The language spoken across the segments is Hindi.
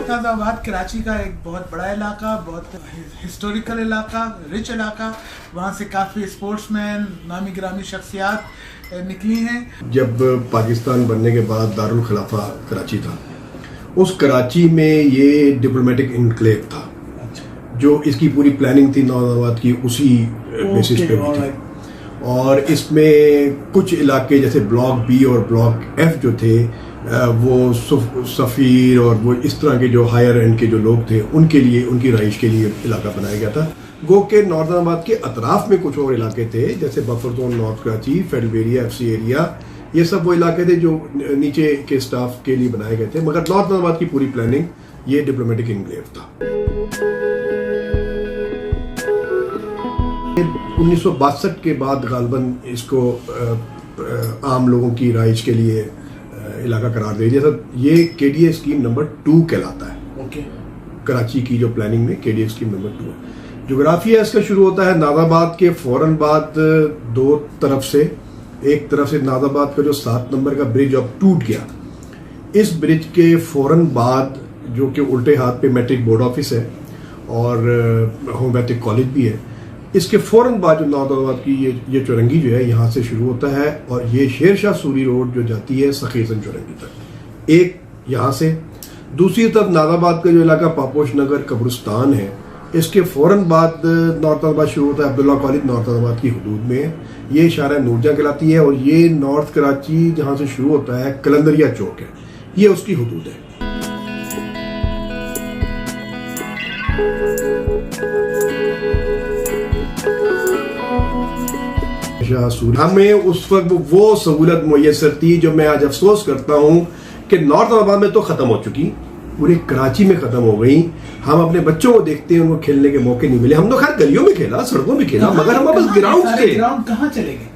मरकज़ाबाद कराची का एक बहुत बड़ा इलाका, बहुत हिस्टोरिकल इलाका, रिच इलाका। वहाँ से काफ़ी स्पोर्ट्समैन, नामी गिरामी शख्सियात निकली हैं। जब पाकिस्तान बनने के बाद दारुल खिलाफा कराची था, उस कराची में ये डिप्लोमेटिक इनक्लेव था। जो इसकी पूरी प्लानिंग थी नौजवान की, उसी बेसिस पे हुई थी। और इसमें कुछ इलाके जैसे ब्लॉक बी और ब्लॉक एफ जो थे, वो सफ़ीर और वो इस तरह के जो हायर एंड के जो लोग थे, उनके लिए, उनकी रहाइश के लिए इलाका बनाया गया था। गो के नॉर्दर्नाबाद के अतराफ में कुछ और इलाके थे, जैसे buffer zone north Karachi, federal area, FC area, ये सब वो इलाके थे जो नीचे के स्टाफ के लिए बनाए गए थे। मगर नॉर्दर्नाबाद की पूरी प्लानिंग ये डिप्लोमेटिक इनक्लेव था। 1962 के बाद गालबन इसको आम लोगों की रहाइश के लिए इलाका करार दे दिया था। ये KDA स्कीम नंबर 2 कहलाता है। कराची की जो प्लानिंग में KDA स्कीम नंबर 2 है। जोग्राफिया इसका शुरू होता है नाजाबाद के फौरन बाद, दो तरफ से। एक तरफ से नाजाबाद का जो 7 नंबर का ब्रिज अब टूट गया, इस ब्रिज के फौरन बाद, जो कि उल्टे हाथ पे मैट्रिक बोर्ड ऑफिस है और होम्योपैथिक कॉलेज भी है, इसके फौरन बाद जो नाजाबाद की ये चौरंगी जो है, यहाँ से शुरू होता है और ये शेर शाह सूरी रोड जो जाती है सखीसन चौरंगी तक, एक यहाँ से। दूसरी तरफ नाजाबाद का जो इलाका पापोश नगर कब्रिस्तान है, इसके फौरन बाद नॉर्दर्नाबाद शुरू होता है। अब्दुल्ला कॉलेज नॉर्दर्नाबाद की हदूद में, ये शारा नूरजहां कहलाती है। और ये नॉर्थ कराची जहाँ से शुरू होता है कलंदरिया चौक है, ये उसकी हदूद है। हमें उस वक्त वो सहूलत मुयसर थी जो मैं आज अफसोस करता हूँ कि नॉर्दर्नाबाद में तो खत्म हो चुकी, पूरे कराची में खत्म हो गई। हम अपने बच्चों को देखते हैं, उनको खेलने के मौके नहीं मिले। हम तो खैर गलियों में खेला, सड़कों में खेला, मगर हम बस ग्राउंड थे। ग्राउंड कहाँ चले गए?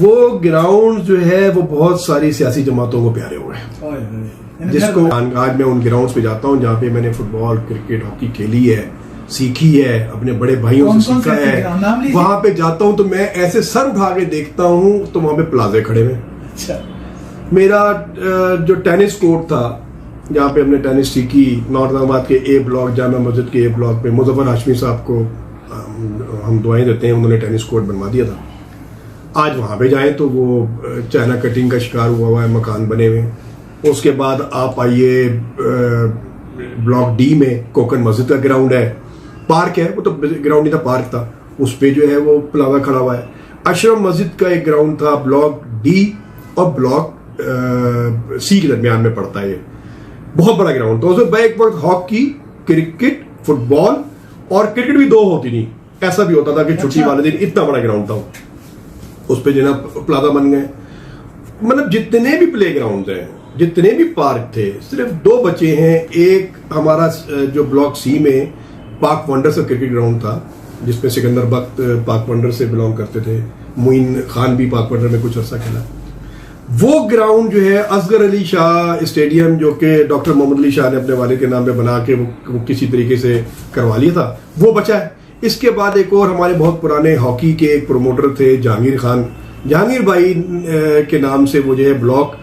वो ग्राउंड जो है वो बहुत सारी सियासी जमातों को प्यारे हुए हैं, जिसको आज मैं उन ग्राउंड पे जाता हूँ जहाँ पे मैंने फुटबॉल, क्रिकेट, हॉकी खेली है, सीखी है, अपने बड़े भाइयों से सीखा है। वहां पे जाता हूं तो मैं ऐसे सर उठा के देखता हूं तो वहां पे प्लाजे खड़े हुए। अच्छा। मेरा जो टेनिस कोर्ट था, जहाँ पे हमने टेनिस सीखी, नॉर्दर्नाबाद के A ब्लॉक, जामा मस्जिद के A ब्लॉक पे, मुजफ्फर हाशमी साहब को हम दुआएं देते हैं, उन्होंने टेनिस कोर्ट बनवा दिया था। आज वहां पे जाएं तो वो चाइना कटिंग का शिकार हुआ है, मकान बने हुए। उसके बाद आप आइए ब्लॉक D में कोकन मस्जिद का ग्राउंड है, पार्क है, वो तो ग्राउंड नहीं था, पार्क था, उस पे जो है वो प्लाजा खड़ा हुआ है। अशरफ मस्जिद का एक ग्राउंड था, ब्लॉक D और ब्लॉक C के दरमियान में पड़ता है। ये बहुत बड़ा ग्राउंड था। उसमें एक वक्त हॉकी, क्रिकेट, फुटबॉल और क्रिकेट भी दो होती नहीं, ऐसा भी होता था कि छुट्टी वाले दिन इतना बड़ा ग्राउंड था। उस पे जो ना प्लाजा बन गए। मतलब जितने भी प्ले ग्राउंड हैं, जितने भी पार्क थे, सिर्फ 2 बचे हैं। एक हमारा जो ब्लॉक C में पाक वंडर से क्रिकेट ग्राउंड था, जिसमें सिकंदर बख्त पाक वंडर से बिलोंग करते थे, मुइन खान भी पाक वंडर में कुछ अर्सा खेला। वो ग्राउंड जो है असगर अली शाह स्टेडियम, जो कि डॉक्टर मोहम्मद अली शाह ने अपने वालिद के नाम पे बना के वो किसी तरीके से करवा लिया था, वो बचा है। इसके बाद एक और हमारे बहुत पुराने हॉकी के एक प्रोमोटर थे, जहांगीर खान, जहांगीर भाई के नाम से वो जो है ब्लॉक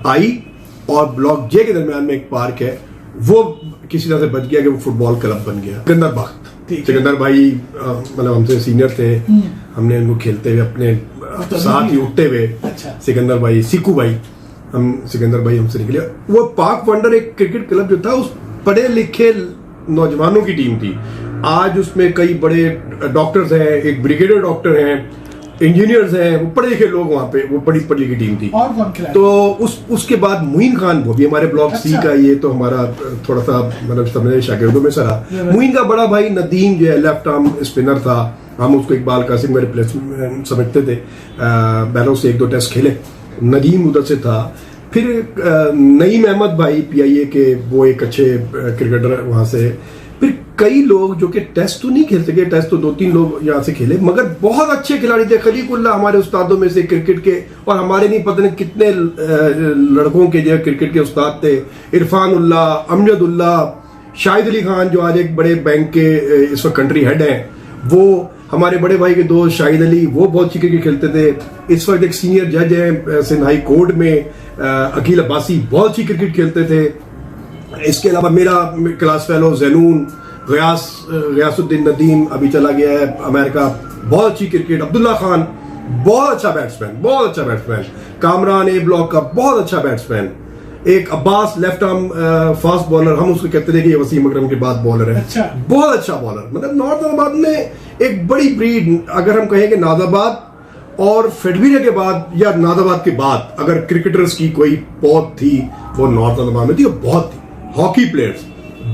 I और ब्लॉक J के दरमियान में एक पार्क है, वो किसी तरह से बच गया कि वो फुटबॉल क्लब बन गया। सिकंदर बख्त, सिकंदर भाई मतलब हमसे सीनियर थे, हमने उनको खेलते हुए अपने साथ ही उठते हुए। अच्छा। सिकंदर भाई, सीकू भाई, सिकंदर भाई हमसे निकले। वो पाक वंडर एक क्रिकेट क्लब जो था, उस पढ़े लिखे नौजवानों की टीम थी। आज उसमें कई बड़े डॉक्टर्स हैं, एक ब्रिगेडियर डॉक्टर हैं, इंजीनियर्स हैं, वो पढ़े लिखे लोग वहां पे, वो बड़ी पढ़ी लिखी टीम थी। और कौन खिलाड़ी? तो उसके बाद मुइन खान, वो भी हमारे ब्लॉक C का, ये तो हमारा थोड़ा सा मतलब समझे शागिर्दों में सरा। मुइन का बड़ा भाई नदीम जो है लेफ्ट आर्म स्पिनर था, हम उसको इकबाल कासिम का रिप्लेसमेंट समझते थे। बैलों से 1-2 टेस्ट खेले, नदीम उधर से था। फिर नईम अहमद भाई PIA के, वो एक अच्छे क्रिकेटर वहां से। फिर कई लोग जो कि टेस्ट तो नहीं खेल सके, टेस्ट तो 2-3 लोग यहाँ से खेले, मगर बहुत अच्छे खिलाड़ी थे। खलीकुल्ला हमारे उस्तादों में से क्रिकेट के, और हमारे नहीं पता नहीं कितने लड़कों के जो क्रिकेट के उस्ताद थे। इरफानुल्ला, अमजदुल्ला, शाहिद अली खान जो आज एक बड़े बैंक के इस वक्त कंट्री हेड हैं, वो हमारे बड़े भाई के दोस्त शाहिद अली, वो बहुत अच्छी क्रिकेट खेलते थे। इस वक्त एक सीनियर जज हैं सिंध हाई कोर्ट में, अकील अब्बासी, बहुत अच्छी क्रिकेट खेलते थे। इसके अलावा मेरा क्लास फेलो जैनून, गयासुद्दीन नदीम अभी चला गया है अमेरिका, बहुत अच्छी क्रिकेट, अब्दुल्ला खान बहुत अच्छा बैट्समैन, कामरान ए ब्लॉक का बहुत अच्छा बैट्समैन, एक Abbas left arm fast bowler, हम उसको कहते थे कि ये वसीम अकरम के बाद बॉलर है, अच्छा, बहुत अच्छा बॉलर। मतलब नॉर्थ नादाबाद में एक बड़ी ब्रीड, अगर हम कहें कि नादाबाद और फेडवीरिया के बाद या नादाबाद के बाद अगर क्रिकेटर्स की कोई पौध थी वो नॉर्थ नादाबाद में थी, और बहुत थी। हॉकी प्लेयर्स,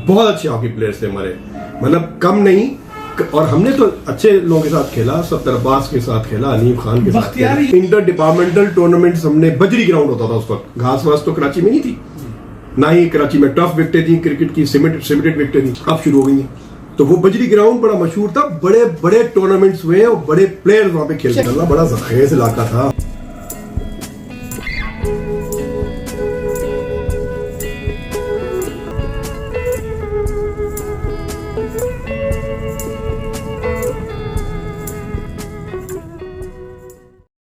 बहुत अच्छे हॉकी प्लेयर्स थे हमारे, मतलब कम नहीं। और हमने तो अच्छे लोगों के साथ खेला, सत्तर अब्बास के साथ खेला, अनीम खान के साथ खेला। इंटर डिपार्टमेंटल टूर्नामेंट्स हमने, बजरी ग्राउंड होता था उस वक्त, घास वास तो कराची में नहीं थी, ना ही कराची में टफ विकेटें थी क्रिकेट की, सीमेंटेड विकेटें थी, अब शुरू हो गई हैं। तो वो बजरी ग्राउंड बड़ा मशहूर था, बड़े बड़े टूर्नामेंट्स हुए और बड़े प्लेयर्स वहां पे खेलते थे, बड़ा जखेज इलाका था।